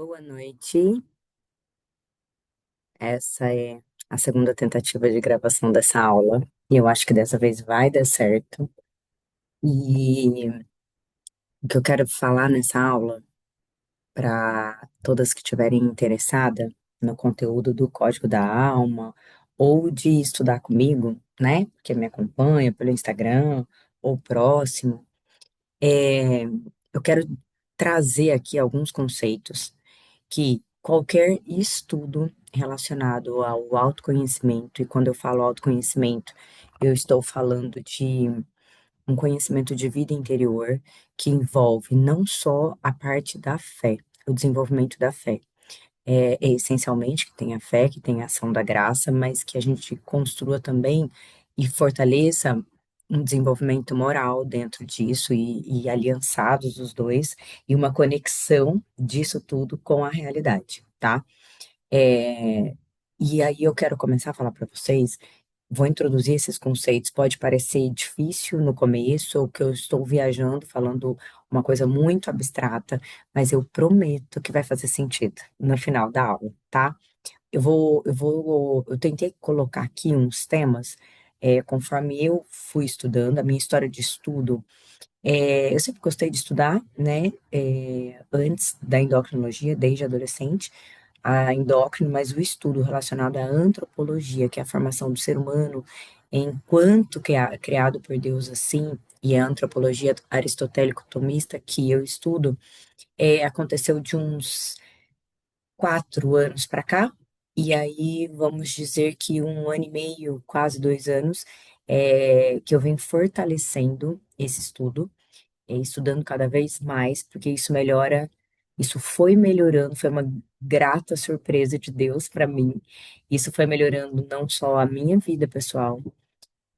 Boa noite. Essa é a segunda tentativa de gravação dessa aula e eu acho que dessa vez vai dar certo. E o que eu quero falar nessa aula, para todas que estiverem interessadas no conteúdo do Código da Alma ou de estudar comigo, né, que me acompanha pelo Instagram ou próximo, eu quero trazer aqui alguns conceitos que qualquer estudo relacionado ao autoconhecimento, e quando eu falo autoconhecimento, eu estou falando de um conhecimento de vida interior que envolve não só a parte da fé, o desenvolvimento da fé, é essencialmente que tenha fé, que tenha ação da graça, mas que a gente construa também e fortaleça um desenvolvimento moral dentro disso e aliançados os dois, e uma conexão disso tudo com a realidade, tá? É, e aí eu quero começar a falar para vocês, vou introduzir esses conceitos, pode parecer difícil no começo, ou que eu estou viajando, falando uma coisa muito abstrata, mas eu prometo que vai fazer sentido no final da aula, tá? Eu tentei colocar aqui uns temas, conforme eu fui estudando, a minha história de estudo. Eu sempre gostei de estudar, né? Antes da endocrinologia, desde adolescente, a endócrino, mas o estudo relacionado à antropologia, que é a formação do ser humano, enquanto criado por Deus assim, e a antropologia aristotélico-tomista que eu estudo, aconteceu de uns 4 anos para cá, e aí vamos dizer que 1 ano e meio, quase 2 anos, que eu venho fortalecendo esse estudo, estudando cada vez mais, porque isso melhora, isso foi melhorando, foi uma grata surpresa de Deus para mim. Isso foi melhorando não só a minha vida pessoal,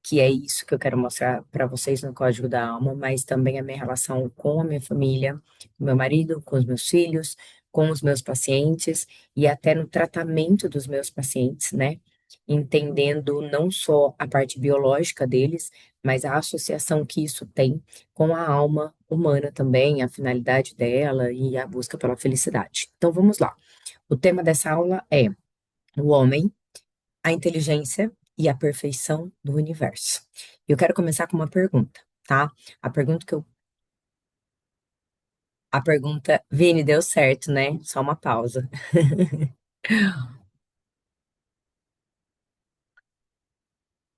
que é isso que eu quero mostrar para vocês no Código da Alma, mas também a minha relação com a minha família, com meu marido, com os meus filhos, com os meus pacientes e até no tratamento dos meus pacientes, né? Entendendo não só a parte biológica deles, mas a associação que isso tem com a alma humana também, a finalidade dela e a busca pela felicidade. Então vamos lá. O tema dessa aula é o homem, a inteligência e a perfeição do universo. Eu quero começar com uma pergunta, tá? A pergunta que eu, a pergunta, Vini, deu certo, né? Só uma pausa.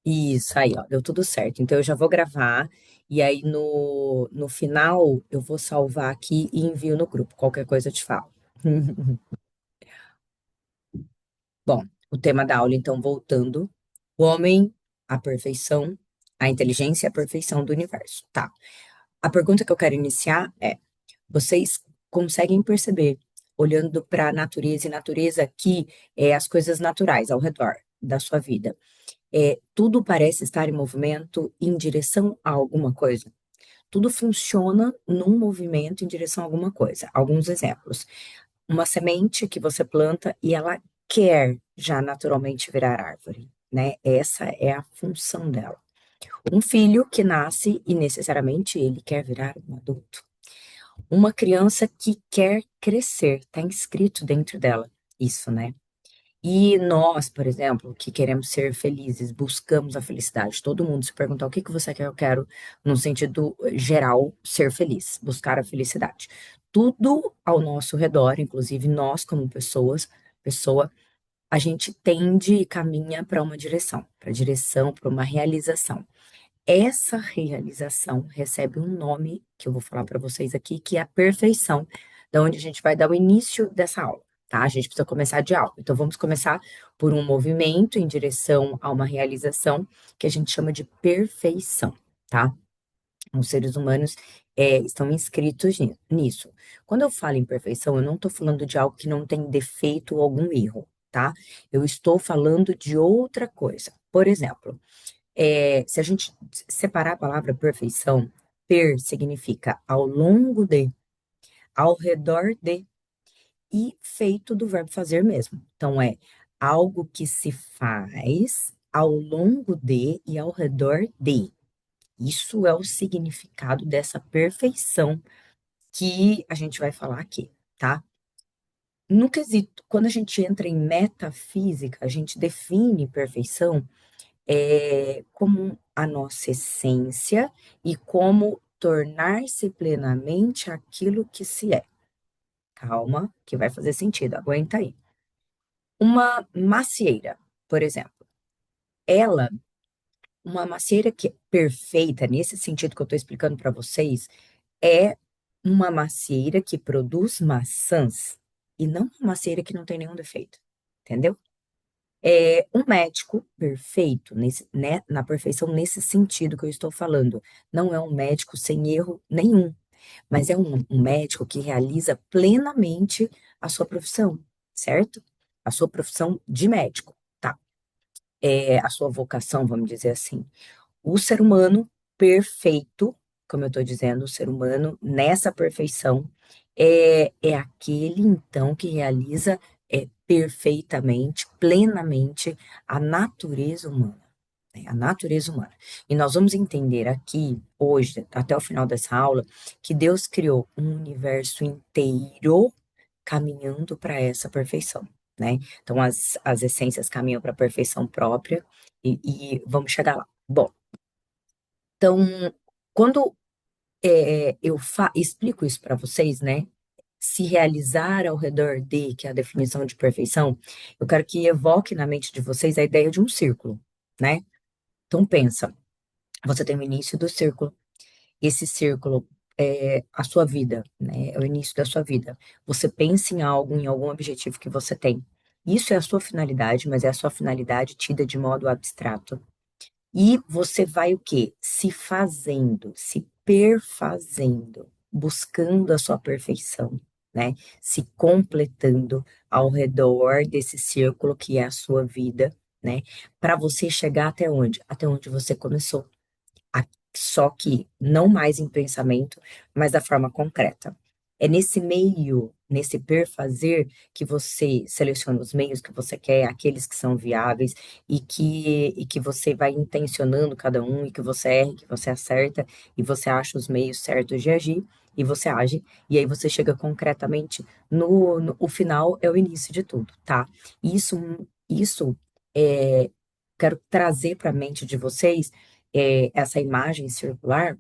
Isso aí, ó, deu tudo certo. Então eu já vou gravar e aí no final eu vou salvar aqui e envio no grupo. Qualquer coisa eu te falo. Bom, o tema da aula, então, voltando. O homem, a perfeição, a inteligência e a perfeição do universo. Tá. A pergunta que eu quero iniciar é: vocês conseguem perceber, olhando para a natureza e natureza aqui, as coisas naturais ao redor da sua vida, tudo parece estar em movimento em direção a alguma coisa? Tudo funciona num movimento em direção a alguma coisa. Alguns exemplos. Uma semente que você planta e ela quer já naturalmente virar árvore, né? Essa é a função dela. Um filho que nasce e necessariamente ele quer virar um adulto. Uma criança que quer crescer, está inscrito dentro dela isso, né? E nós, por exemplo, que queremos ser felizes, buscamos a felicidade. Todo mundo se perguntar o que que você quer, eu quero, no sentido geral, ser feliz, buscar a felicidade. Tudo ao nosso redor, inclusive nós como pessoa, a gente tende e caminha para uma direção, para uma realização. Essa realização recebe um nome que eu vou falar para vocês aqui, que é a perfeição, da onde a gente vai dar o início dessa aula, tá? A gente precisa começar de algo. Então vamos começar por um movimento em direção a uma realização que a gente chama de perfeição, tá? Os seres humanos estão inscritos nisso. Quando eu falo em perfeição, eu não estou falando de algo que não tem defeito ou algum erro, tá? Eu estou falando de outra coisa. Por exemplo, se a gente separar a palavra perfeição, per significa ao longo de, ao redor de, e feito do verbo fazer mesmo. Então, é algo que se faz ao longo de e ao redor de. Isso é o significado dessa perfeição que a gente vai falar aqui, tá? no quesito, quando a gente entra em metafísica, a gente define perfeição como a nossa essência e como tornar-se plenamente aquilo que se é. Calma, que vai fazer sentido, aguenta aí. Uma macieira, por exemplo, ela, uma macieira que é perfeita, nesse sentido que eu estou explicando para vocês, é uma macieira que produz maçãs e não uma macieira que não tem nenhum defeito, entendeu? É um médico perfeito, na perfeição nesse sentido que eu estou falando. Não é um médico sem erro nenhum, mas é um médico que realiza plenamente a sua profissão, certo? A sua profissão de médico, tá? É a sua vocação, vamos dizer assim. O ser humano perfeito, como eu estou dizendo, o ser humano nessa perfeição é aquele então que realiza perfeitamente, plenamente a natureza humana, né? A natureza humana. E nós vamos entender aqui, hoje, até o final dessa aula, que Deus criou um universo inteiro caminhando para essa perfeição, né? Então, as essências caminham para a perfeição própria e vamos chegar lá. Bom, então, quando eu explico isso para vocês, né? Se realizar ao redor de, que é a definição de perfeição, eu quero que evoque na mente de vocês a ideia de um círculo, né? Então pensa, você tem o início do círculo, esse círculo é a sua vida, né? É o início da sua vida. Você pensa em algo, em algum objetivo que você tem. Isso é a sua finalidade, mas é a sua finalidade tida de modo abstrato. E você vai o quê? Se fazendo, se perfazendo, buscando a sua perfeição, né? Se completando ao redor desse círculo que é a sua vida, né? Para você chegar até onde? Até onde você começou. A- Só que não mais em pensamento, mas da forma concreta. É nesse meio, nesse perfazer, que você seleciona os meios que você quer, aqueles que são viáveis, e que você vai intencionando cada um, e que você erra, que você acerta, e você acha os meios certos de agir, e você age, e aí você chega concretamente o final é o início de tudo, tá? Isso quero trazer para a mente de vocês essa imagem circular,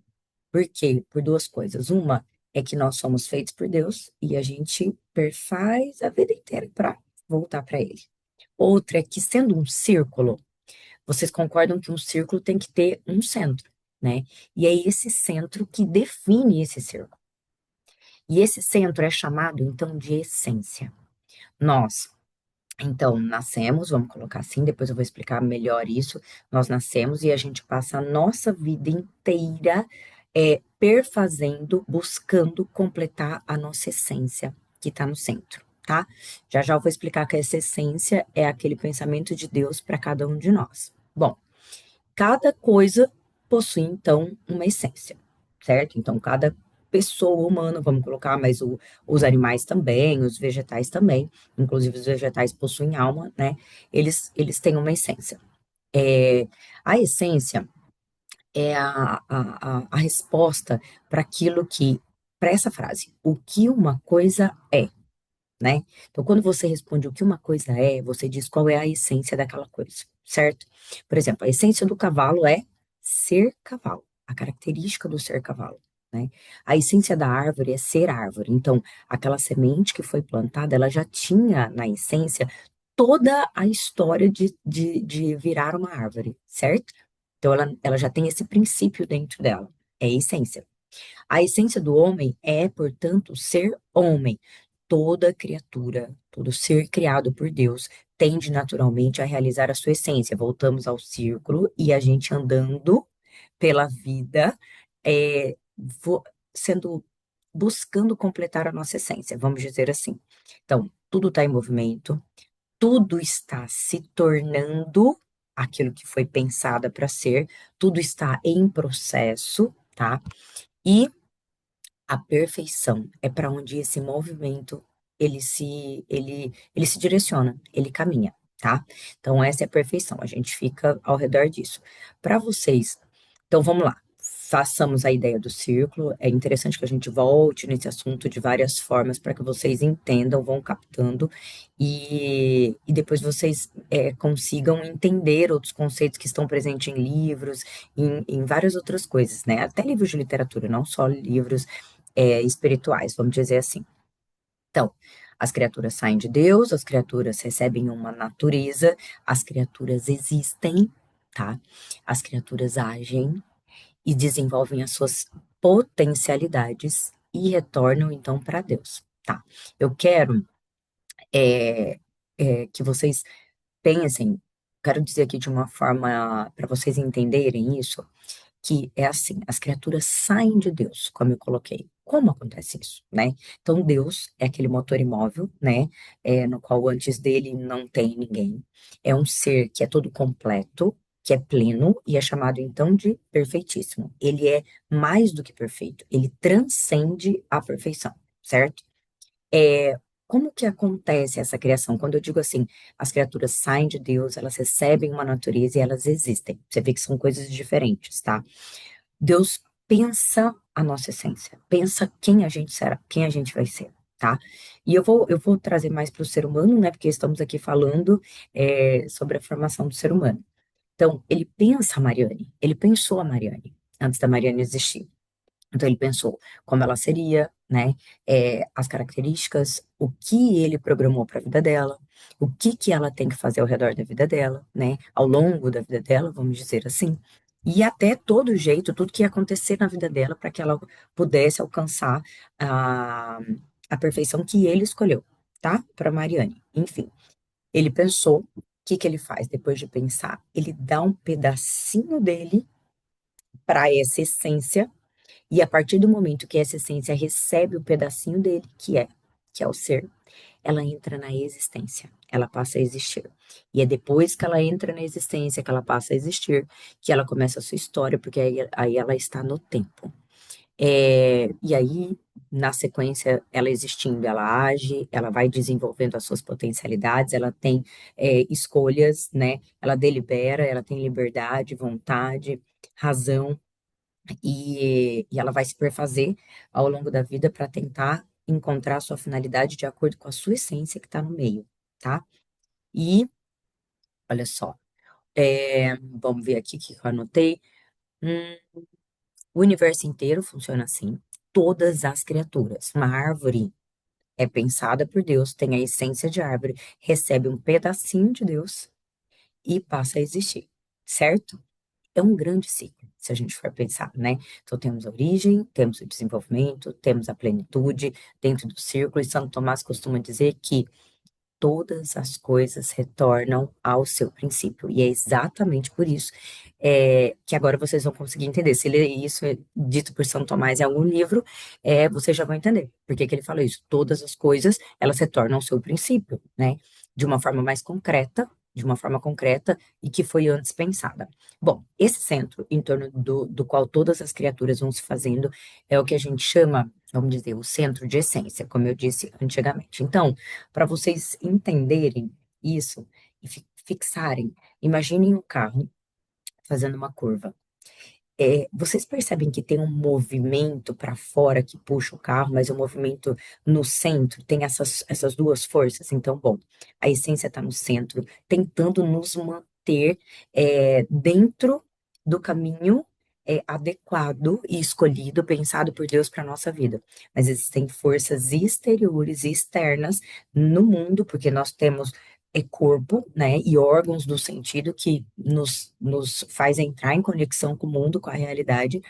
por quê? Por duas coisas. Uma é que nós somos feitos por Deus e a gente perfaz a vida inteira para voltar para Ele. Outra é que, sendo um círculo, vocês concordam que um círculo tem que ter um centro, né? E é esse centro que define esse círculo. E esse centro é chamado, então, de essência. Nós então, nascemos, vamos colocar assim, depois eu vou explicar melhor isso. Nós nascemos e a gente passa a nossa vida inteira perfazendo, buscando completar a nossa essência, que está no centro, tá? Já já eu vou explicar que essa essência é aquele pensamento de Deus para cada um de nós. Bom, cada coisa possui, então, uma essência, certo? Então, cada pessoa humana, vamos colocar, mas os animais também, os vegetais também, inclusive os vegetais possuem alma, né? Eles têm uma essência. A essência é a resposta para aquilo que, para essa frase, o que uma coisa é, né? Então, quando você responde o que uma coisa é, você diz qual é a essência daquela coisa, certo? Por exemplo, a essência do cavalo é ser cavalo, a característica do ser cavalo, né? A essência da árvore é ser árvore. Então, aquela semente que foi plantada, ela já tinha na essência toda a história de virar uma árvore, certo? Então, ela já tem esse princípio dentro dela, é a essência. A essência do homem é, portanto, ser homem. Toda criatura, todo ser criado por Deus, tende naturalmente a realizar a sua essência. Voltamos ao círculo e a gente andando pela vida, é, sendo, buscando completar a nossa essência, vamos dizer assim. Então, tudo está em movimento, tudo está se tornando aquilo que foi pensada para ser, tudo está em processo, tá? E a perfeição é para onde esse movimento ele se direciona, ele caminha, tá? Então essa é a perfeição, a gente fica ao redor disso. Para vocês, então vamos lá. façamos a ideia do círculo. É interessante que a gente volte nesse assunto de várias formas para que vocês entendam, vão captando e depois vocês consigam entender outros conceitos que estão presentes em livros, em várias outras coisas, né? Até livros de literatura, não só livros espirituais, vamos dizer assim. Então, as criaturas saem de Deus, as criaturas recebem uma natureza, as criaturas existem, tá? As criaturas agem e desenvolvem as suas potencialidades e retornam então para Deus, tá? Eu quero é, que vocês pensem, quero dizer aqui de uma forma para vocês entenderem isso, que é assim, as criaturas saem de Deus, como eu coloquei. Como acontece isso, né? Então, Deus é aquele motor imóvel, né? No qual antes dele não tem ninguém. É um ser que é todo completo, que é pleno e é chamado então de perfeitíssimo. Ele é mais do que perfeito, ele transcende a perfeição, certo? É, como que acontece essa criação? Quando eu digo assim, as criaturas saem de Deus, elas recebem uma natureza e elas existem. Você vê que são coisas diferentes, tá? Deus pensa a nossa essência, pensa quem a gente será, quem a gente vai ser, tá? E eu vou trazer mais para o ser humano, né? Porque estamos aqui falando sobre a formação do ser humano. Então, ele pensa a Mariane, ele pensou a Mariane antes da Mariane existir. Então, ele pensou como ela seria, né? As características, o que ele programou para a vida dela, o que que ela tem que fazer ao redor da vida dela, né? Ao longo da vida dela, vamos dizer assim. E até todo jeito, tudo que ia acontecer na vida dela para que ela pudesse alcançar a, a perfeição que ele escolheu, tá? Para Mariane. Enfim, ele pensou, o que que ele faz depois de pensar? Ele dá um pedacinho dele para essa essência e a partir do momento que essa essência recebe o pedacinho dele, que é o ser, ela entra na existência, ela passa a existir. E é depois que ela entra na existência, que ela passa a existir, que ela começa a sua história, porque aí ela está no tempo. E aí, na sequência, ela existindo, ela age, ela vai desenvolvendo as suas potencialidades, ela tem escolhas, né? Ela delibera, ela tem liberdade, vontade, razão e ela vai se perfazer ao longo da vida para tentar encontrar a sua finalidade de acordo com a sua essência que está no meio, tá? E, olha só, vamos ver aqui o que eu anotei. Hum, o universo inteiro funciona assim. Todas as criaturas. Uma árvore é pensada por Deus, tem a essência de árvore, recebe um pedacinho de Deus e passa a existir, certo? É um grande ciclo, se a gente for pensar, né? Então, temos a origem, temos o desenvolvimento, temos a plenitude dentro do círculo, e Santo Tomás costuma dizer que todas as coisas retornam ao seu princípio. E é exatamente por isso que agora vocês vão conseguir entender. Se ler isso dito por São Tomás em algum livro, vocês já vão entender por que que ele fala isso. Todas as coisas, elas retornam ao seu princípio, né? De uma forma mais concreta, de uma forma concreta e que foi antes pensada. Bom, esse centro em torno do qual todas as criaturas vão se fazendo é o que a gente chama, vamos dizer, o centro de essência, como eu disse antigamente. Então, para vocês entenderem isso e fixarem, imaginem um carro fazendo uma curva. Vocês percebem que tem um movimento para fora que puxa o carro, mas o movimento no centro tem essas duas forças. Então, bom, a essência está no centro, tentando nos manter dentro do caminho adequado e escolhido, pensado por Deus para a nossa vida. Mas existem forças exteriores e externas no mundo, porque nós temos corpo, né, e órgãos do sentido que nos faz entrar em conexão com o mundo, com a realidade,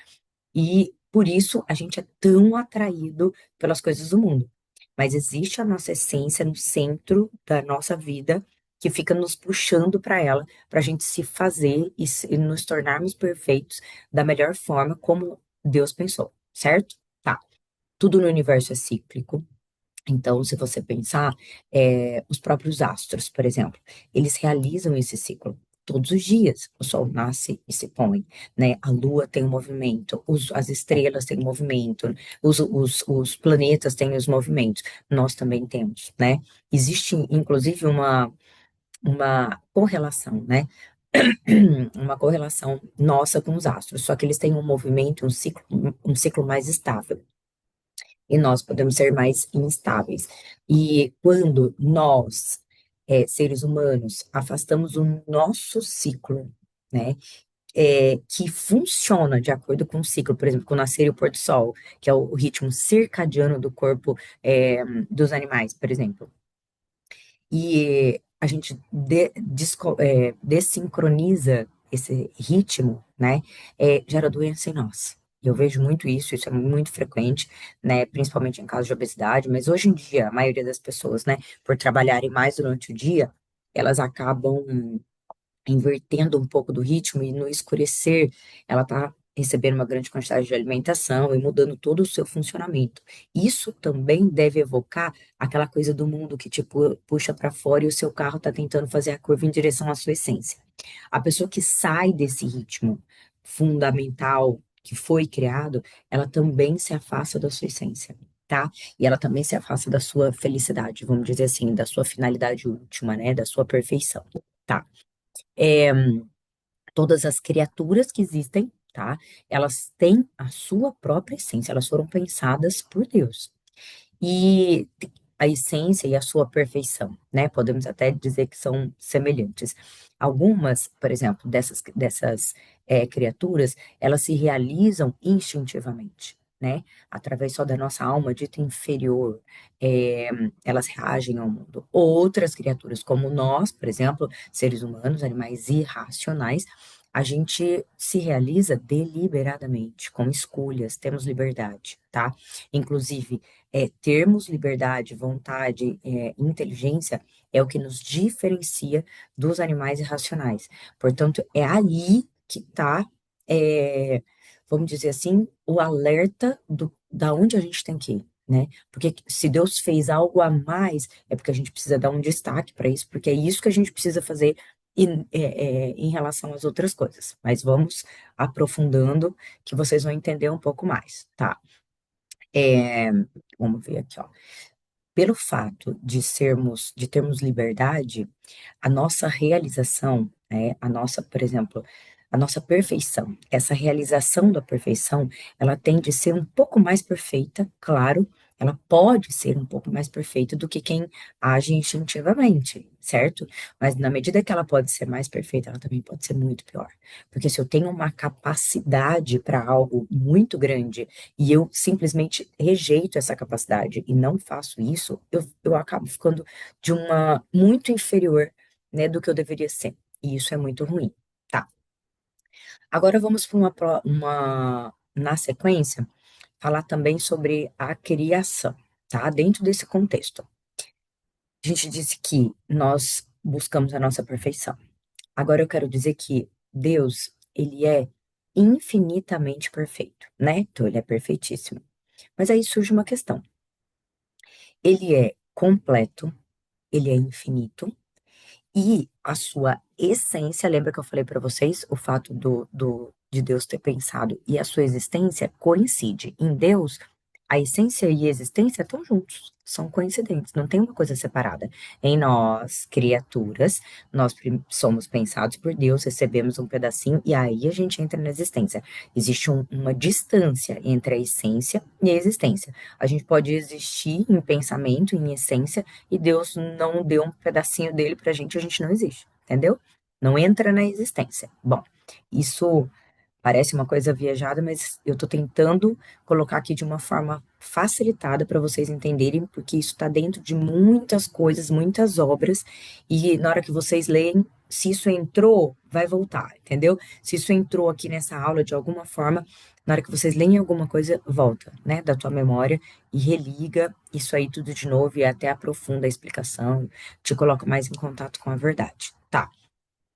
e por isso a gente é tão atraído pelas coisas do mundo. Mas existe a nossa essência no centro da nossa vida que fica nos puxando para ela, para a gente se fazer e nos tornarmos perfeitos da melhor forma como Deus pensou, certo? Tá. Tudo no universo é cíclico. Então, se você pensar, os próprios astros, por exemplo, eles realizam esse ciclo todos os dias. O Sol nasce e se põe, né? A Lua tem um movimento, as estrelas têm um movimento, os planetas têm os movimentos. Nós também temos, né? Existe, inclusive, uma correlação, né? uma correlação nossa com os astros, só que eles têm um movimento, um ciclo mais estável. E nós podemos ser mais instáveis. E quando nós, seres humanos, afastamos o nosso ciclo, né, que funciona de acordo com o ciclo, por exemplo, com o nascer e o pôr do sol, que é o ritmo circadiano do corpo, dos animais, por exemplo. E a gente dessincroniza esse ritmo, né? Gera doença em nós. E eu vejo muito isso, isso é muito frequente, né? Principalmente em casos de obesidade, mas hoje em dia, a maioria das pessoas, né, por trabalharem mais durante o dia, elas acabam invertendo um pouco do ritmo e no escurecer ela está recebendo uma grande quantidade de alimentação e mudando todo o seu funcionamento. Isso também deve evocar aquela coisa do mundo que te puxa para fora e o seu carro está tentando fazer a curva em direção à sua essência. A pessoa que sai desse ritmo fundamental que foi criado, ela também se afasta da sua essência. Tá? E ela também se afasta da sua felicidade, vamos dizer assim, da sua finalidade última, né? Da sua perfeição, tá? É, todas as criaturas que existem, tá? Elas têm a sua própria essência, elas foram pensadas por Deus. E a essência e a sua perfeição, né? Podemos até dizer que são semelhantes. Algumas, por exemplo, dessas criaturas, elas se realizam instintivamente, né? Através só da nossa alma dita inferior, é, elas reagem ao mundo. Outras criaturas, como nós, por exemplo, seres humanos, animais irracionais, a gente se realiza deliberadamente, com escolhas, temos liberdade, tá? Inclusive, termos liberdade, vontade, inteligência é o que nos diferencia dos animais irracionais. Portanto, é aí que está, vamos dizer assim, o alerta da onde a gente tem que ir, né? Porque se Deus fez algo a mais, é porque a gente precisa dar um destaque para isso, porque é isso que a gente precisa fazer em relação às outras coisas. Mas vamos aprofundando, que vocês vão entender um pouco mais, tá? É, vamos ver aqui, ó. Pelo fato de termos liberdade, a nossa realização, né, a nossa, por exemplo, a nossa perfeição, essa realização da perfeição, ela tende a ser um pouco mais perfeita, claro, ela pode ser um pouco mais perfeita do que quem age instintivamente, certo? Mas na medida que ela pode ser mais perfeita, ela também pode ser muito pior. Porque se eu tenho uma capacidade para algo muito grande e eu simplesmente rejeito essa capacidade e não faço isso, eu acabo ficando de uma muito inferior, né, do que eu deveria ser. E isso é muito ruim. Tá. Agora vamos para na sequência, falar também sobre a criação, tá? Dentro desse contexto. A gente disse que nós buscamos a nossa perfeição. Agora eu quero dizer que Deus, ele é infinitamente perfeito, né? Então ele é perfeitíssimo. Mas aí surge uma questão. Ele é completo, ele é infinito, e a sua essência, lembra que eu falei para vocês o fato de Deus ter pensado e a sua existência coincide. Em Deus, a essência e a existência estão juntos, são coincidentes, não tem uma coisa separada. Em nós, criaturas, nós somos pensados por Deus, recebemos um pedacinho e aí a gente entra na existência. Existe uma distância entre a essência e a existência. A gente pode existir em pensamento, em essência, e Deus não deu um pedacinho dele pra gente, a gente não existe, entendeu? Não entra na existência. Bom, isso parece uma coisa viajada, mas eu estou tentando colocar aqui de uma forma facilitada para vocês entenderem, porque isso está dentro de muitas coisas, muitas obras, e na hora que vocês leem, se isso entrou, vai voltar, entendeu? Se isso entrou aqui nessa aula de alguma forma, na hora que vocês leem alguma coisa, volta, né, da tua memória e religa isso aí tudo de novo e até aprofunda a explicação, te coloca mais em contato com a verdade. Tá.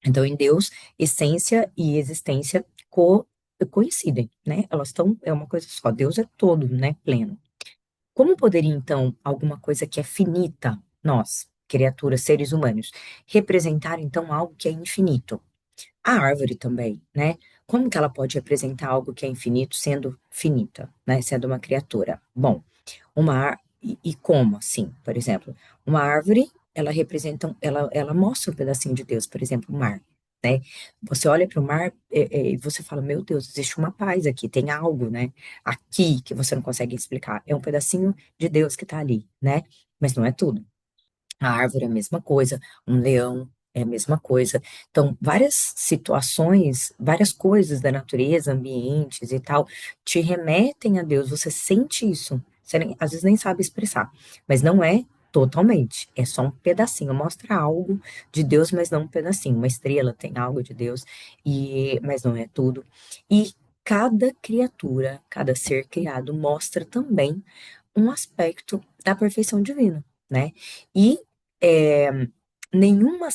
Então, em Deus, essência e existência coincidem, né? Elas estão, é uma coisa só. Deus é todo, né? Pleno. Como poderia, então, alguma coisa que é finita, nós, criaturas, seres humanos, representar, então, algo que é infinito? A árvore também, né? Como que ela pode representar algo que é infinito sendo finita, né? Sendo uma criatura? Bom, e como, assim, por exemplo, uma árvore, ela representa, ela mostra um pedacinho de Deus, por exemplo, o mar. né? Você olha para o mar e você fala, meu Deus, existe uma paz aqui, tem algo, né? Aqui que você não consegue explicar. É um pedacinho de Deus que está ali, né? Mas não é tudo. A árvore é a mesma coisa, um leão é a mesma coisa. Então, várias situações, várias coisas da natureza, ambientes e tal, te remetem a Deus. Você sente isso. Às vezes nem sabe expressar, mas não é totalmente. É só um pedacinho. Mostra algo de Deus, mas não um pedacinho. Uma estrela tem algo de Deus, mas não é tudo. E cada criatura, cada ser criado mostra também um aspecto da perfeição divina, né? E é, nenhuma,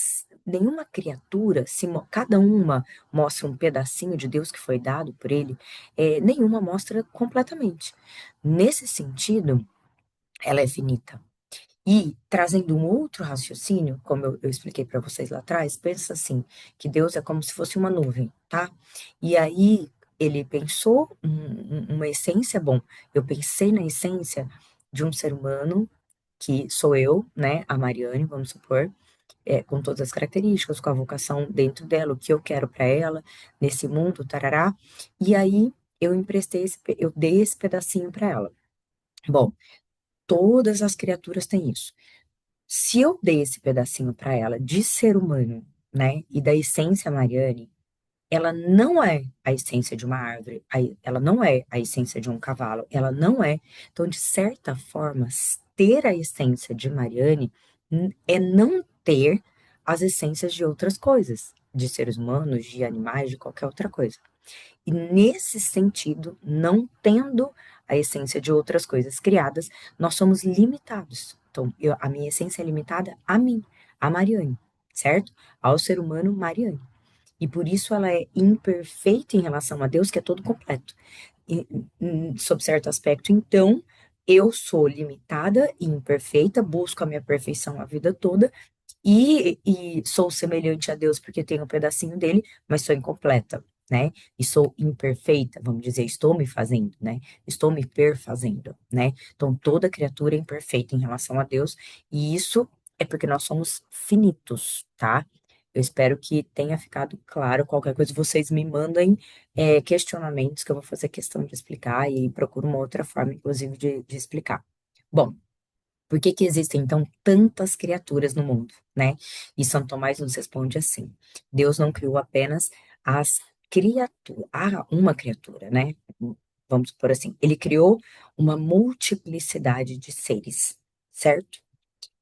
nenhuma criatura, cada uma mostra um pedacinho de Deus que foi dado por ele, nenhuma mostra completamente. Nesse sentido, ela é finita. E trazendo um outro raciocínio, como eu expliquei para vocês lá atrás, pensa assim, que Deus é como se fosse uma nuvem, tá? E aí ele pensou uma essência, bom, eu pensei na essência de um ser humano, que sou eu, né, a Mariane, vamos supor, com todas as características, com a vocação dentro dela, o que eu quero para ela, nesse mundo, tarará. E aí eu dei esse pedacinho para ela. Bom, todas as criaturas têm isso. Se eu dei esse pedacinho para ela de ser humano, né, e da essência Mariane, ela não é a essência de uma árvore, ela não é a essência de um cavalo, ela não é. Então, de certa forma, ter a essência de Mariane é não ter as essências de outras coisas, de seres humanos, de animais, de qualquer outra coisa. E nesse sentido, não tendo a essência de outras coisas criadas, nós somos limitados. Então, a minha essência é limitada a mim, a Mariane, certo? Ao ser humano, Mariane. E por isso ela é imperfeita em relação a Deus, que é todo completo. E, sob certo aspecto, então, eu sou limitada e imperfeita, busco a minha perfeição a vida toda, e sou semelhante a Deus porque tenho um pedacinho dele, mas sou incompleta, né? E sou imperfeita, vamos dizer, estou me fazendo, né? Estou me perfazendo, né? Então, toda criatura é imperfeita em relação a Deus, e isso é porque nós somos finitos, tá? Eu espero que tenha ficado claro. Qualquer coisa, vocês me mandem questionamentos que eu vou fazer questão de explicar e procuro uma outra forma, inclusive, de explicar. Bom, por que que existem, então, tantas criaturas no mundo, né? E São Tomás nos responde assim: Deus não criou apenas as criaturas, uma criatura, né? Vamos por assim, ele criou uma multiplicidade de seres, certo?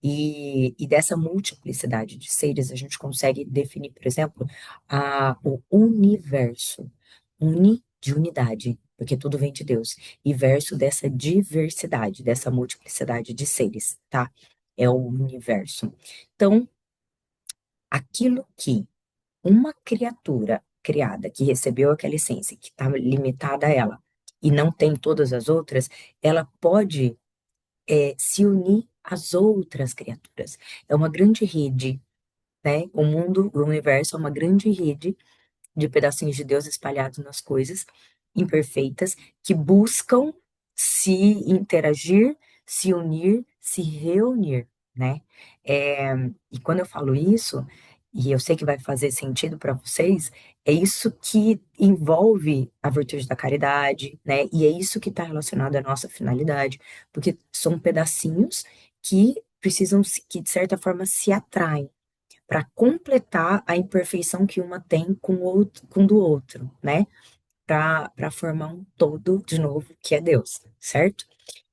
E dessa multiplicidade de seres, a gente consegue definir, por exemplo, o universo. Uni de unidade, porque tudo vem de Deus. E verso dessa diversidade, dessa multiplicidade de seres, tá? É o universo. Então, aquilo que uma criatura criada, que recebeu aquela essência, que está limitada a ela, e não tem todas as outras, ela pode se unir às outras criaturas. É uma grande rede, né? O mundo, o universo é uma grande rede de pedacinhos de Deus espalhados nas coisas imperfeitas que buscam se interagir, se unir, se reunir, né? É, e quando eu falo isso, e eu sei que vai fazer sentido para vocês, é isso que envolve a virtude da caridade, né? E é isso que está relacionado à nossa finalidade, porque são pedacinhos que precisam, que de certa forma se atraem para completar a imperfeição que uma tem com o outro, com do outro, né? Para formar um todo de novo, que é Deus, certo?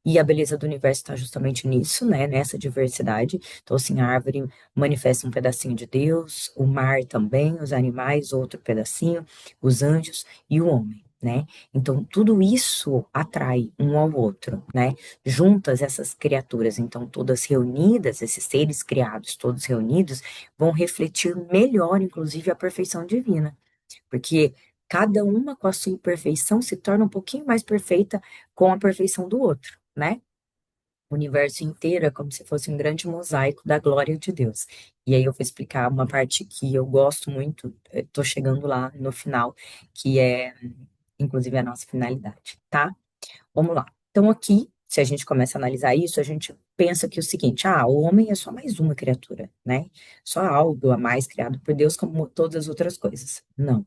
E a beleza do universo está justamente nisso, né? Nessa diversidade. Então, assim, a árvore manifesta um pedacinho de Deus, o mar também, os animais, outro pedacinho, os anjos e o homem, né? Então, tudo isso atrai um ao outro, né? Juntas essas criaturas, então, todas reunidas, esses seres criados, todos reunidos, vão refletir melhor, inclusive, a perfeição divina. Porque cada uma com a sua imperfeição se torna um pouquinho mais perfeita com a perfeição do outro, né? O universo inteiro é como se fosse um grande mosaico da glória de Deus. E aí eu vou explicar uma parte que eu gosto muito, estou chegando lá no final, que é, inclusive, a nossa finalidade, tá? Vamos lá. Então, aqui se a gente começa a analisar isso, a gente pensa que o seguinte, o homem é só mais uma criatura, né? Só algo a mais criado por Deus, como todas as outras coisas. Não,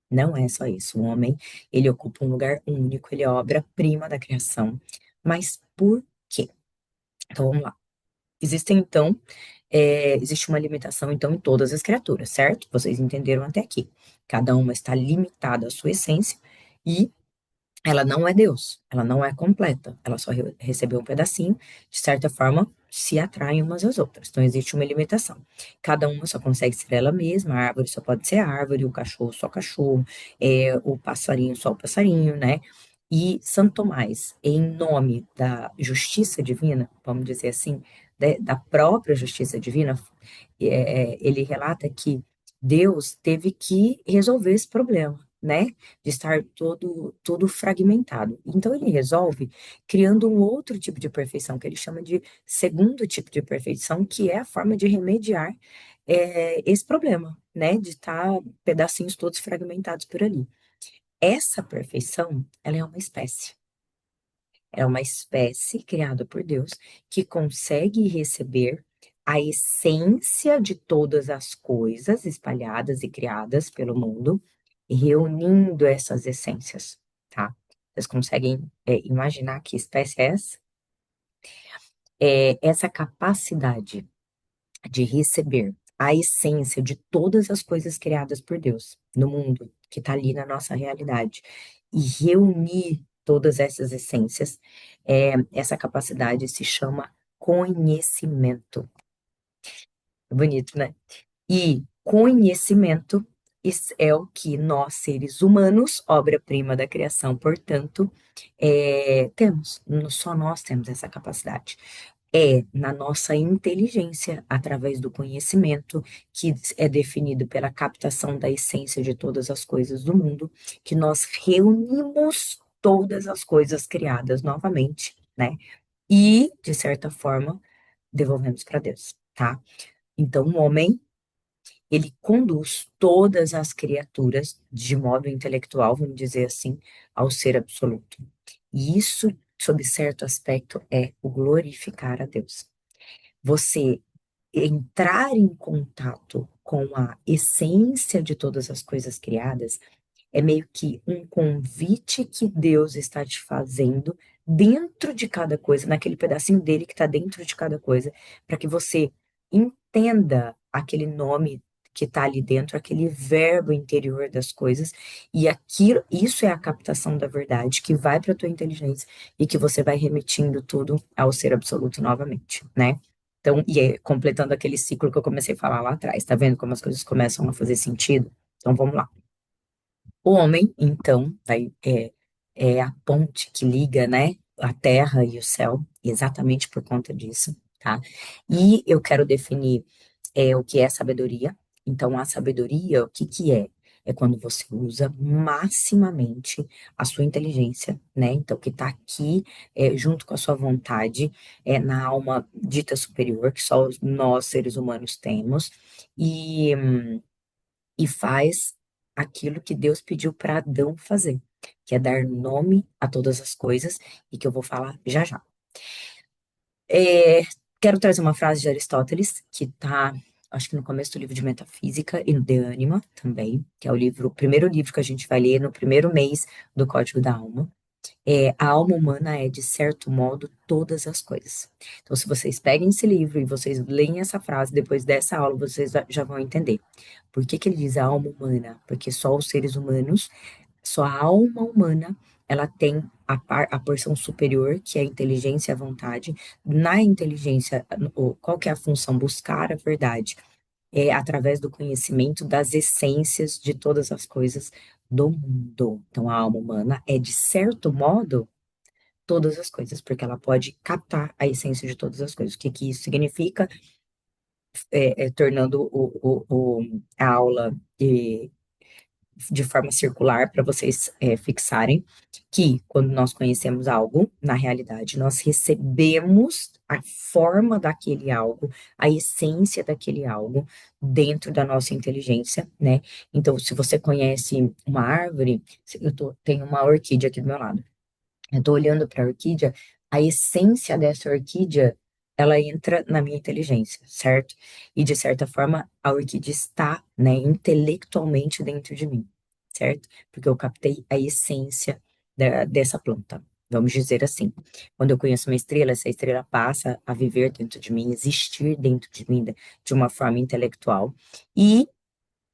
não é só isso. O homem, ele ocupa um lugar único, ele é a obra-prima da criação. Mas por quê? Então vamos lá. Existe uma limitação, então, em todas as criaturas, certo? Vocês entenderam até aqui. Cada uma está limitada à sua essência e ela não é Deus, ela não é completa, ela só recebeu um pedacinho, de certa forma, se atraem umas às outras. Então, existe uma limitação. Cada uma só consegue ser ela mesma, a árvore só pode ser árvore, o cachorro só cachorro, o passarinho só o passarinho, né? E Santo Tomás, em nome da justiça divina, vamos dizer assim, da própria justiça divina, ele relata que Deus teve que resolver esse problema, né? De estar todo fragmentado. Então ele resolve criando um outro tipo de perfeição, que ele chama de segundo tipo de perfeição, que é a forma de remediar esse problema, né? De estar pedacinhos todos fragmentados por ali. Essa perfeição, ela é uma espécie. É uma espécie criada por Deus que consegue receber a essência de todas as coisas espalhadas e criadas pelo mundo, reunindo essas essências, tá? Vocês conseguem, imaginar que espécie é essa? É essa capacidade de receber a essência de todas as coisas criadas por Deus no mundo, que está ali na nossa realidade, e reunir todas essas essências, essa capacidade se chama conhecimento. Bonito, né? E conhecimento é o que nós, seres humanos, obra-prima da criação, portanto, temos. Só nós temos essa capacidade. É na nossa inteligência, através do conhecimento, que é definido pela captação da essência de todas as coisas do mundo, que nós reunimos todas as coisas criadas novamente, né? E, de certa forma, devolvemos para Deus, tá? Então, o homem, ele conduz todas as criaturas de modo intelectual, vamos dizer assim, ao ser absoluto. E isso, sob certo aspecto, é o glorificar a Deus. Você entrar em contato com a essência de todas as coisas criadas é meio que um convite que Deus está te fazendo dentro de cada coisa, naquele pedacinho dele que está dentro de cada coisa, para que você entenda aquele nome que está ali dentro, aquele verbo interior das coisas, e aquilo, isso é a captação da verdade que vai para a tua inteligência e que você vai remetindo tudo ao ser absoluto novamente, né? Então, completando aquele ciclo que eu comecei a falar lá atrás, tá vendo como as coisas começam a fazer sentido? Então, vamos lá. O homem, então, é a ponte que liga, né, a terra e o céu, exatamente por conta disso, tá? E eu quero definir o que é sabedoria. Então, a sabedoria, o que que é? É quando você usa maximamente a sua inteligência, né? Então, que está aqui, junto com a sua vontade, na alma dita superior, que só nós, seres humanos, temos, e faz aquilo que Deus pediu para Adão fazer, que é dar nome a todas as coisas, e que eu vou falar já já. É, quero trazer uma frase de Aristóteles, que está, acho que no começo do livro de Metafísica, e no De Anima também, que é o primeiro livro que a gente vai ler no primeiro mês do Código da Alma. A alma humana é, de certo modo, todas as coisas. Então, se vocês peguem esse livro e vocês leem essa frase, depois dessa aula, vocês já vão entender. Por que que ele diz a alma humana? Porque só os seres humanos, só a alma humana, ela tem a porção superior, que é a inteligência e a vontade. Na inteligência, qual que é a função? Buscar a verdade. É através do conhecimento das essências de todas as coisas do mundo. Então, a alma humana é, de certo modo, todas as coisas, porque ela pode captar a essência de todas as coisas. O que que isso significa? Tornando a aula de forma circular para vocês fixarem que quando nós conhecemos algo, na realidade, nós recebemos a forma daquele algo, a essência daquele algo dentro da nossa inteligência, né? Então, se você conhece uma árvore, tenho uma orquídea aqui do meu lado. Eu tô olhando para a orquídea, a essência dessa orquídea, ela entra na minha inteligência, certo? E de certa forma, a orquídea está, né, intelectualmente dentro de mim, certo? Porque eu captei a essência dessa planta. Vamos dizer assim. Quando eu conheço uma estrela, essa estrela passa a viver dentro de mim, existir dentro de mim de uma forma intelectual. E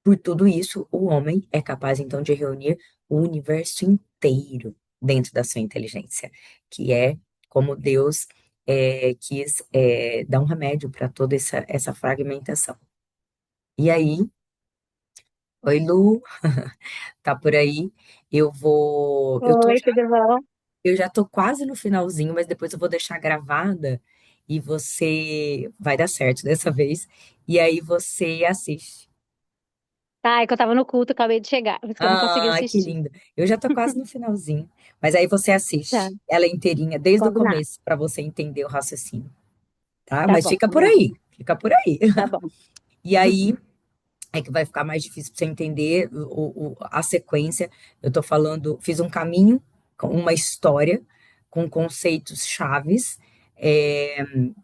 por tudo isso, o homem é capaz então de reunir o universo inteiro dentro da sua inteligência, que é como Deus quis dar um remédio para toda essa fragmentação. E aí, oi Lu, tá por aí? Oi, tudo bom? Eu já tô quase no finalzinho, mas depois eu vou deixar gravada e você vai dar certo dessa vez. E aí você assiste. Tá, é que eu tava no culto, acabei de chegar, por isso que eu não consegui Ah, que assistir. lindo. Eu já tô quase no finalzinho. Mas aí você Tá, assiste ela inteirinha, desde o combinado. começo, para você entender o raciocínio, tá? Tá Mas bom, fica por combinado. aí, fica por aí. Tá bom. E aí é que vai ficar mais difícil para você entender a sequência. Eu tô falando, fiz um caminho, com uma história, com conceitos chaves,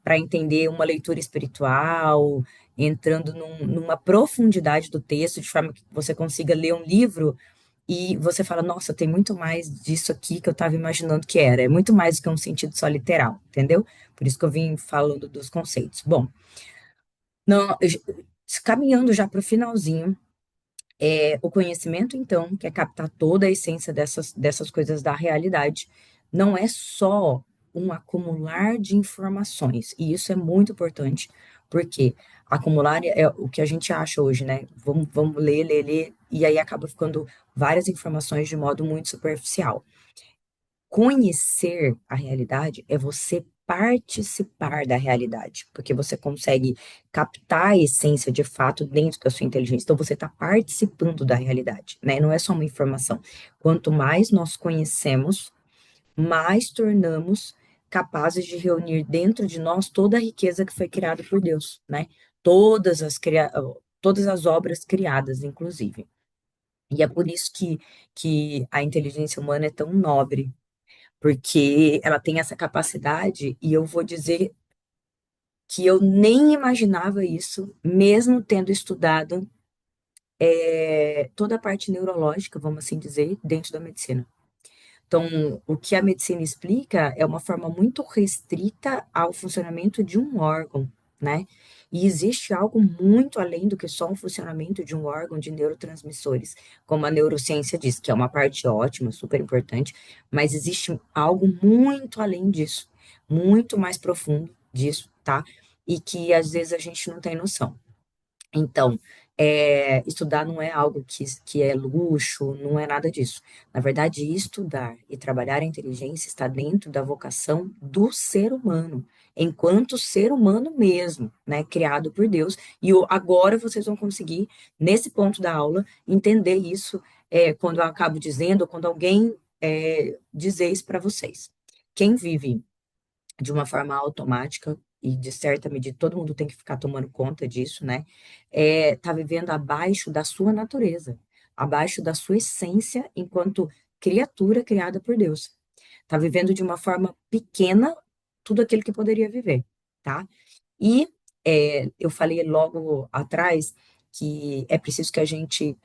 para entender uma leitura espiritual, entrando numa profundidade do texto, de forma que você consiga ler um livro e você fala, nossa, tem muito mais disso aqui que eu estava imaginando que era. É muito mais do que um sentido só literal, entendeu? Por isso que eu vim falando dos conceitos. Bom, não, caminhando já para o finalzinho, o conhecimento, então, que é captar toda a essência dessas coisas da realidade, não é só um acumular de informações. E isso é muito importante, porque acumular é o que a gente acha hoje, né? Vamos ler, ler, ler, e aí acaba ficando várias informações de modo muito superficial. Conhecer a realidade é você participar da realidade, porque você consegue captar a essência de fato dentro da sua inteligência. Então você está participando da realidade, né? Não é só uma informação. Quanto mais nós conhecemos, mais tornamos capazes de reunir dentro de nós toda a riqueza que foi criada por Deus, né? Todas as obras criadas, inclusive. E é por isso que a inteligência humana é tão nobre, porque ela tem essa capacidade, e eu vou dizer que eu nem imaginava isso, mesmo tendo estudado toda a parte neurológica, vamos assim dizer, dentro da medicina. Então, o que a medicina explica é uma forma muito restrita ao funcionamento de um órgão, né? E existe algo muito além do que só um funcionamento de um órgão de neurotransmissores, como a neurociência diz, que é uma parte ótima, super importante, mas existe algo muito além disso, muito mais profundo disso, tá? E que às vezes a gente não tem noção. Então, estudar não é algo que é luxo, não é nada disso. Na verdade, estudar e trabalhar a inteligência está dentro da vocação do ser humano, enquanto ser humano mesmo, né, criado por Deus. E agora vocês vão conseguir, nesse ponto da aula, entender isso, quando eu acabo dizendo, ou quando alguém dizer isso para vocês. Quem vive de uma forma automática, e de certa medida todo mundo tem que ficar tomando conta disso, né? Tá vivendo abaixo da sua natureza, abaixo da sua essência enquanto criatura criada por Deus. Tá vivendo de uma forma pequena tudo aquilo que poderia viver, tá? E eu falei logo atrás que é preciso que a gente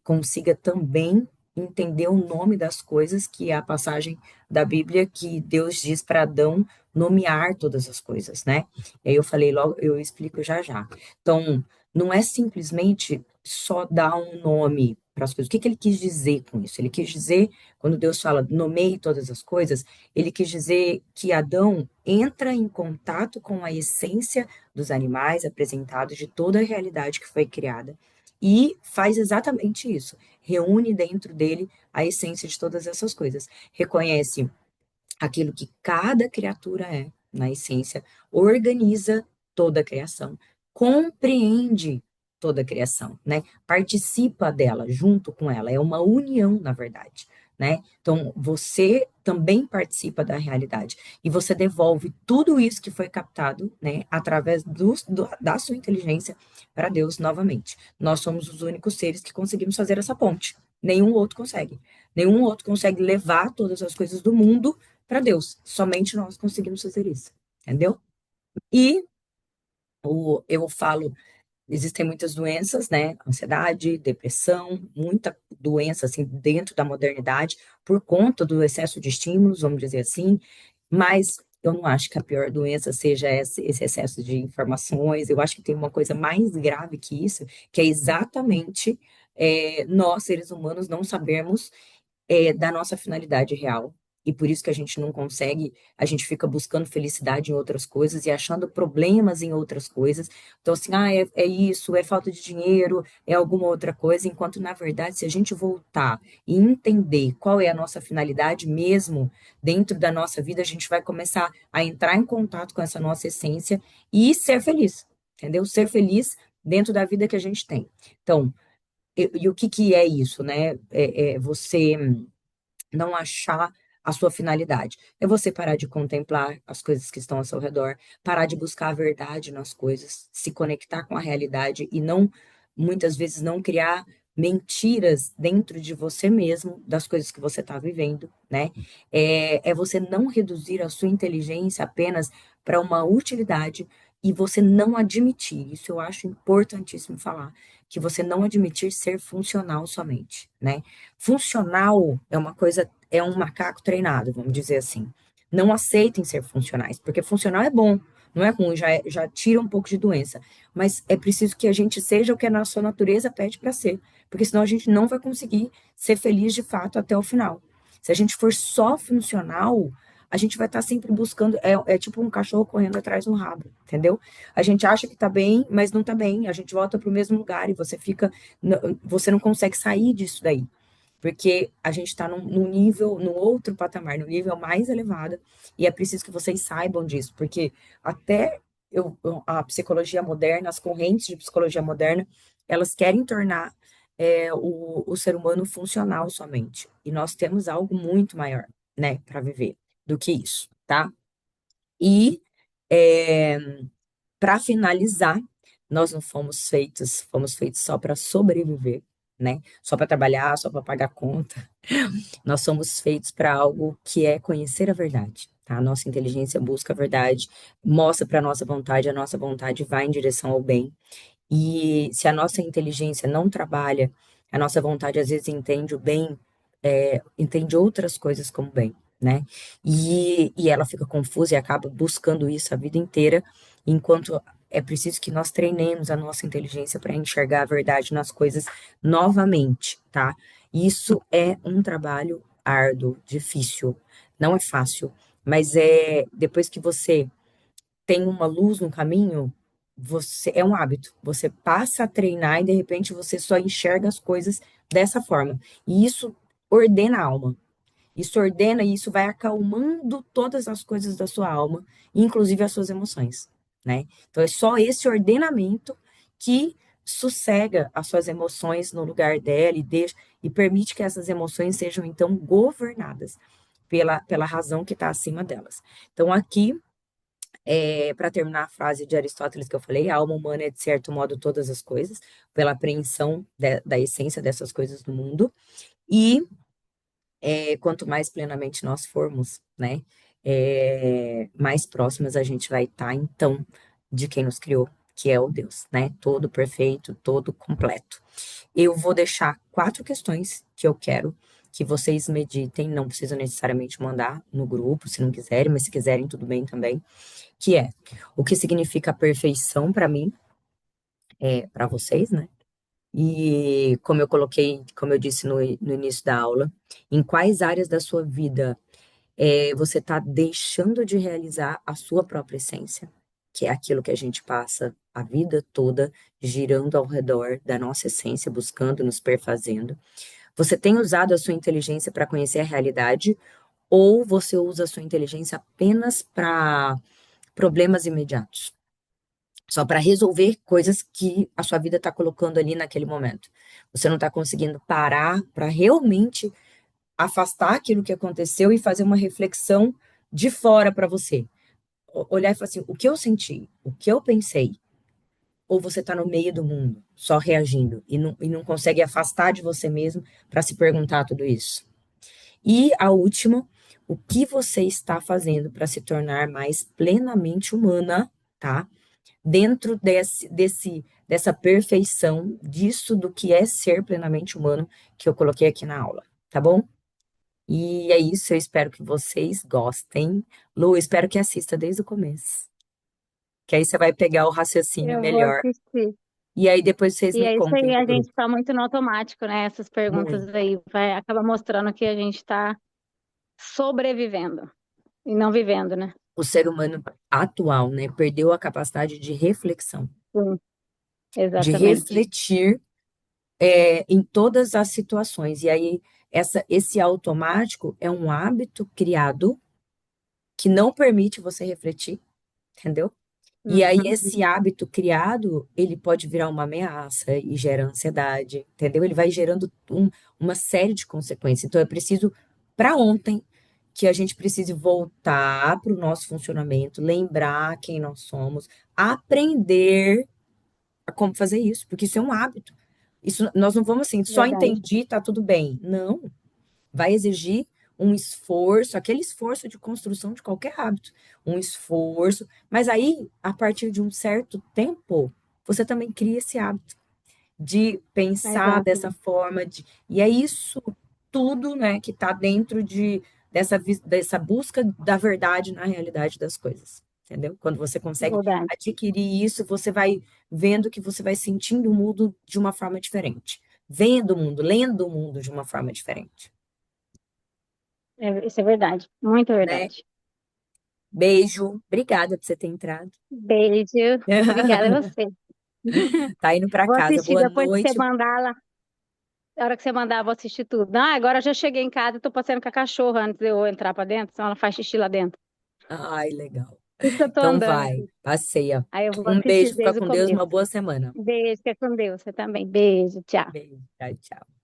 consiga também entender o nome das coisas, que é a passagem da Bíblia que Deus diz para Adão nomear todas as coisas, né? E aí eu falei logo, eu explico já já. Então, não é simplesmente só dar um nome para as coisas. O que que ele quis dizer com isso? Ele quis dizer, quando Deus fala nomeie todas as coisas, ele quis dizer que Adão entra em contato com a essência dos animais apresentados de toda a realidade que foi criada e faz exatamente isso. Reúne dentro dele a essência de todas essas coisas. Reconhece aquilo que cada criatura é, na essência, organiza toda a criação, compreende toda a criação, né? Participa dela, junto com ela, é uma união, na verdade, né? Então, você também participa da realidade e você devolve tudo isso que foi captado, né, através da sua inteligência para Deus novamente. Nós somos os únicos seres que conseguimos fazer essa ponte. Nenhum outro consegue. Nenhum outro consegue levar todas as coisas do mundo para Deus. Somente nós conseguimos fazer isso, entendeu? E eu falo, existem muitas doenças, né? Ansiedade, depressão, muita doença assim dentro da modernidade por conta do excesso de estímulos, vamos dizer assim, mas eu não acho que a pior doença seja esse excesso de informações. Eu acho que tem uma coisa mais grave que isso, que é exatamente nós, seres humanos, não sabermos da nossa finalidade real. E por isso que a gente não consegue, a gente fica buscando felicidade em outras coisas e achando problemas em outras coisas. Então, assim, é isso, é falta de dinheiro, é alguma outra coisa, enquanto, na verdade, se a gente voltar e entender qual é a nossa finalidade mesmo dentro da nossa vida, a gente vai começar a entrar em contato com essa nossa essência e ser feliz, entendeu? Ser feliz dentro da vida que a gente tem. Então, e o que que é isso, né? É você não achar a sua finalidade. É você parar de contemplar as coisas que estão ao seu redor, parar de buscar a verdade nas coisas, se conectar com a realidade e não, muitas vezes, não criar mentiras dentro de você mesmo das coisas que você está vivendo, né? É você não reduzir a sua inteligência apenas para uma utilidade e você não admitir, isso eu acho importantíssimo falar, que você não admitir ser funcional somente, né? Funcional é uma coisa, é um macaco treinado, vamos dizer assim. Não aceitem ser funcionais, porque funcional é bom, não é ruim, já tira um pouco de doença. Mas é preciso que a gente seja o que a nossa natureza pede para ser, porque senão a gente não vai conseguir ser feliz de fato até o final. Se a gente for só funcional, a gente vai estar sempre buscando, é tipo um cachorro correndo atrás do rabo, entendeu? A gente acha que tá bem, mas não tá bem, a gente volta para o mesmo lugar e você fica, você não consegue sair disso daí porque a gente está num nível, num outro patamar, no nível mais elevado, e é preciso que vocês saibam disso, porque até a psicologia moderna, as correntes de psicologia moderna, elas querem tornar o ser humano funcional somente, e nós temos algo muito maior, né, para viver do que isso, tá? E para finalizar, nós não fomos feitos só para sobreviver, né? Só para trabalhar, só para pagar conta. Nós somos feitos para algo que é conhecer a verdade, tá? A nossa inteligência busca a verdade, mostra para a nossa vontade vai em direção ao bem. E se a nossa inteligência não trabalha, a nossa vontade às vezes entende o bem, entende outras coisas como bem, né? E ela fica confusa e acaba buscando isso a vida inteira, enquanto é preciso que nós treinemos a nossa inteligência para enxergar a verdade nas coisas novamente, tá? Isso é um trabalho árduo, difícil, não é fácil, mas depois que você tem uma luz no caminho, você é um hábito. Você passa a treinar e de repente você só enxerga as coisas dessa forma. E isso ordena a alma. Isso ordena e isso vai acalmando todas as coisas da sua alma, inclusive as suas emoções, né? Então é só esse ordenamento que sossega as suas emoções no lugar dela e deixa e permite que essas emoções sejam então governadas pela razão que está acima delas. Então aqui para terminar a frase de Aristóteles que eu falei, a alma humana é, de certo modo, todas as coisas, pela apreensão da essência dessas coisas do mundo, e quanto mais plenamente nós formos, né, mais próximas a gente vai estar, então, de quem nos criou, que é o Deus, né, todo perfeito, todo completo. Eu vou deixar 4 questões que eu quero que vocês meditem, não precisam necessariamente mandar no grupo, se não quiserem, mas se quiserem, tudo bem também que é o que significa perfeição para mim, para vocês, né? E como eu coloquei, como eu disse no início da aula, em quais áreas da sua vida você está deixando de realizar a sua própria essência, que é aquilo que a gente passa a vida toda girando ao redor da nossa essência, buscando, nos perfazendo. Você tem usado a sua inteligência para conhecer a realidade ou você usa a sua inteligência apenas para problemas imediatos? Só para resolver coisas que a sua vida está colocando ali naquele momento. Você não está conseguindo parar para realmente afastar aquilo que aconteceu e fazer uma reflexão de fora para você. Olhar e falar assim: o que eu senti? O que eu pensei? Ou você está no meio do mundo, só reagindo, e não consegue afastar de você mesmo para se perguntar tudo isso? E a última. o que você está fazendo para se tornar mais plenamente humana, tá? Dentro dessa perfeição, disso do que é ser plenamente humano, que eu coloquei aqui na aula, tá bom? E é isso, eu espero que vocês gostem. Lu, espero que assista desde o começo, que aí você vai pegar o raciocínio Eu vou melhor. assistir. E aí depois vocês E me é isso contem aí, no a gente grupo. tá muito no automático, né? Essas perguntas Muito. aí vai acaba mostrando que a gente tá sobrevivendo e não vivendo, né? O ser humano atual, né, perdeu a capacidade de reflexão, Sim, de exatamente. refletir em todas as situações. E aí, esse automático é um hábito criado que não permite você refletir, entendeu? E aí, Uhum, esse hábito criado, ele pode virar uma ameaça e gera ansiedade, entendeu? Ele vai gerando uma série de consequências. Então, é preciso, para ontem, que a gente precise voltar para o nosso funcionamento, lembrar quem nós somos, aprender a como fazer isso, porque isso é um hábito. Isso, nós não vamos assim, só verdade. entendi, tá tudo bem. Não, vai exigir um esforço, aquele esforço de construção de qualquer hábito, um esforço, mas aí, a partir de um certo tempo, você também cria esse hábito de pensar Exato. dessa forma, e é isso tudo, né, que está dentro dessa busca da verdade na realidade das coisas, entendeu? Quando você consegue Verdade. adquirir isso, você vai vendo que você vai sentindo o mundo de uma forma diferente, vendo o mundo, lendo o mundo de uma forma diferente, Isso é verdade. Muito né? verdade. Beijo, obrigada por você ter entrado. Beijo. Obrigada a você. Tá indo para Vou casa, assistir boa depois que você noite. mandar lá. Na hora que você mandar, eu vou assistir tudo. Ah, agora eu já cheguei em casa e tô passeando com a cachorra antes de eu entrar pra dentro, senão ela faz xixi lá dentro. Ai, legal. Por isso que eu tô Então andando vai, aqui. passeia. Aí eu vou Um assistir beijo, fica desde o com Deus, uma começo. boa semana. Beijo, fica com Deus. Você também. Beijo, tchau. Beijo, tchau, tchau.